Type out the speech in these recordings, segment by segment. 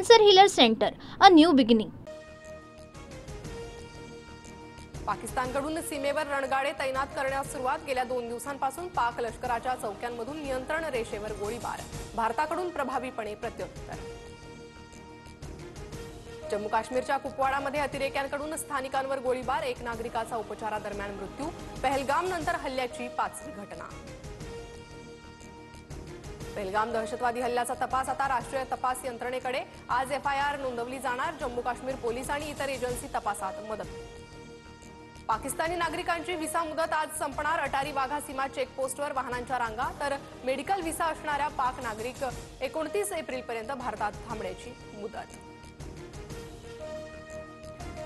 Cancer Healer Center, a new beginning. पाकिस्तानकडून सीमेवर रणगाडे तैनात करण्यास सुरुवात. गेल्या 2 दिवसांपासून पाक लष्कराच्या चौक्यांमधून नियंत्रण रेषेवर गोळीबार. भारताकडून प्रभावीपणे प्रत्युत्तर. जम्मू काश्मीरच्या कुपवाडामध्ये अतिरेक्यांकडून स्थानिकांवर गोळीबार. 1 नागरिकाचा उपचारादरम्यान मृत्यू. पहलगाम नंतर हल्ल्याची 5वी घटना. पहलगाम दहशतवादी हल्ल्याचा तपास आता राष्ट्रीय तपास यंत्रणेकडे. आज FIR नोंदवली जाणार. जम्मू काश्मीर पोलीस आणि इतर एजन्सी तपासात मदत. पाकिस्तानी नागरिकांची व्हिसा मुदत आज संपणार. अटारी वाघा सीमा चेकपोस्टवर वाहनांच्या रांगा, तर मेडिकल व्हिसा असणाऱ्या पाक नागरिक 29 एप्रिलपर्यंत भारतात थांबण्याची मुदत.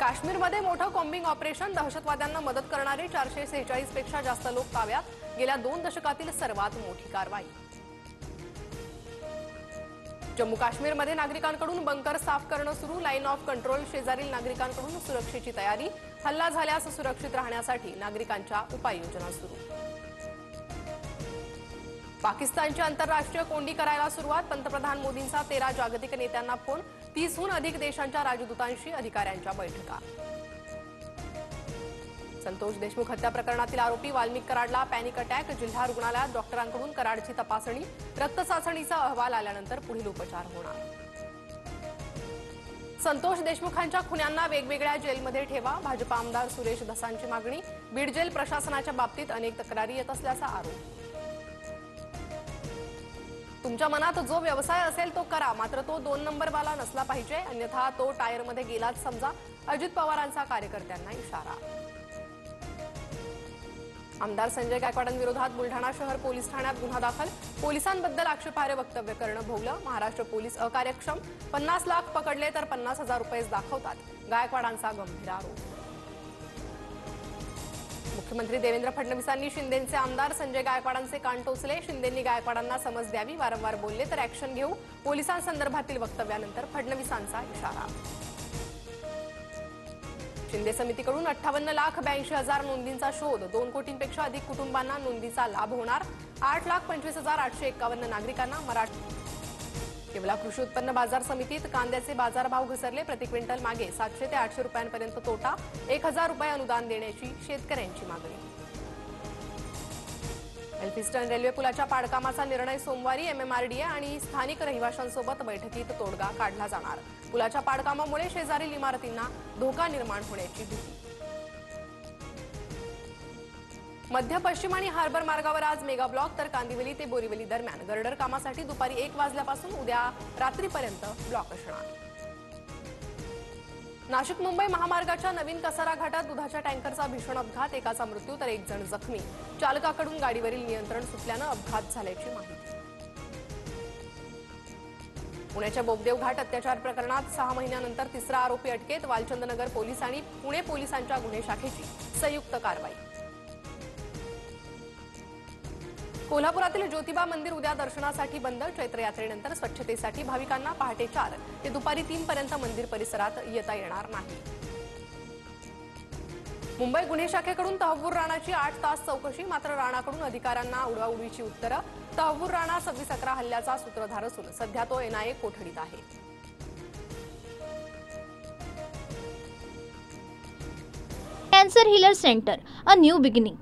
काश्मीरमध्ये मोठं कॉम्बिंग ऑपरेशन. दहशतवाद्यांना मदत करणारे 446 पेक्षा जास्त लोक ताब्यात. गेल्या 2 दशकातील सर्वात मोठी कारवाई. जम्मू काश्मीरमध्ये नागरिकांकडून बंकर साफ करणं सुरू. लाईन ऑफ कंट्रोल शेजारील नागरिकांकडून सुरक्षेची तयारी. हल्ला झाल्यास सुरक्षित राहण्यासाठी नागरिकांच्या उपाययोजना सुरू. पाकिस्तानची आंतरराष्ट्रीय कोंडी करायला सुरुवात. पंतप्रधान मोदींचा 13 जागतिक नेत्यांना फोन. 30हून अधिक देशांच्या राजदूतांशी अधिकाऱ्यांच्या बैठका. संतोष देशमुख हत्या प्रकरणातील आरोपी वाल्मिक कराडला पॅनिक अटॅक. जिल्हा रुग्णालयात डॉक्टरांकडून कराडची तपासणी. रक्त चाचणीचा अहवाल आल्यानंतर पुढील उपचार होणार. संतोष देशमुखांच्या खुन्यांना वेगवेगळ्या जेलमध्ये ठेवा. भाजपा आमदार सुरेश धसांची मागणी. बीड जेल प्रशासनाच्या बाबतीत अनेक तक्रारी येत असल्याचा आरोप. तुमच्या मनात जो व्यवसाय असेल तो करा, मात्र तो 2 नंबरवाला नसला पाहिजे, अन्यथा तो टायरमध्ये गेलाच समजा. अजित पवारांचा कार्यकर्त्यांना इशारा. आमदार संजय गायकवाडांविरोधात बुलढाणा शहर पोलीस ठाण्यात गुन्हा दाखल. पोलिसांबद्दल आक्षेपार्ह वक्तव्य करणं भोवलं. महाराष्ट्र पोलीस अकार्यक्षम. 50 लाख पकडले तर 50,000 रुपयेच दाखवतात. गायकवाडांचा गंभीर आरोप. मुख्यमंत्री देवेंद्र फडणवीसांनी शिंदेचे आमदार संजय गायकवाडांचे कान टोचले. शिंदेंनी गायकवाडांना समज द्यावी. वारंवार बोलले तर ऍक्शन घेऊ. पोलिसांसंदर्भातील वक्तव्यानंतर फडणवीसांचा इशारा. शिंदे समितीकडून 58,82,000 नोंदींचा शोध. 2 कोटींपेक्षा अधिक कुटुंबांना नोंदीचा लाभ होणार. 8,25,851 नागरिकांना केवला कृषी उत्पन्न बाजार समितीत कांद्याचे बाजारभाव घसरले. प्रति क्विंटल मागे 700 ते 800 रुपयांपर्यंत तोटा. 1,000 रुपये अनुदान देण्याची शेतकऱ्यांची मागणी. एल्फिस्टन रेल्वे पुलाच्या पाडकामाचा निर्णय सोमवारी. MMRDA आणि स्थानिक रहिवाशांसोबत बैठकीत तोडगा काढला जाणार. पुलाच्या पाडकामामुळे शेजारील इमारतींना धोका निर्माण होण्याची भीती. मध्य पश्चिम आणि हार्बर मार्गावर आज मेगा ब्लॉक, तर कांदिवली ते बोरीवली दरम्यान गर्डर कामासाठी दुपारी 1 वाजल्यापासून उद्या रात्रीपर्यंत ब्लॉक असणार. नाशिक मुंबई महामार्गाच्या नवीन कसारा घाटात दुधाच्या टँकरचा भीषण अपघात. एकाचा मृत्यू तर 1 जण जखमी. चालकाकडून गाडीवरील नियंत्रण सुटल्यानं अपघात झाल्याची माहिती. पुण्याच्या बोगदेव घाट अत्याचार प्रकरणात 6 महिन्यानंतर 3रा आरोपी अटकेत. वालचंदनगर पोलीस आणि पुणे पोलिसांच्या गुन्हे शाखेची संयुक्त कारवाई. कोल्हापुरातील ज्योतिबा मंदिर उद्या दर्शनासाठी बंद. चैत्र यात्रेनंतर स्वच्छतेसाठी भाविकांना पहाटे 4 ते दुपारी 3 पर्यंत मंदिर परिसरात येता येणार नाही. मुंबई गुन्हे शाखेकडून तहव्वूर राणाची 8 तास चौकशी. मात्र राणाकडून अधिकाऱ्यांना उडवाउडवीची उत्तरं. तहव्वूर राणा 26/11 हल्ल्याचा सूत्रधार असून सध्या तो NIA कोठडीत आहे. Cancer Healer Center, a new beginning.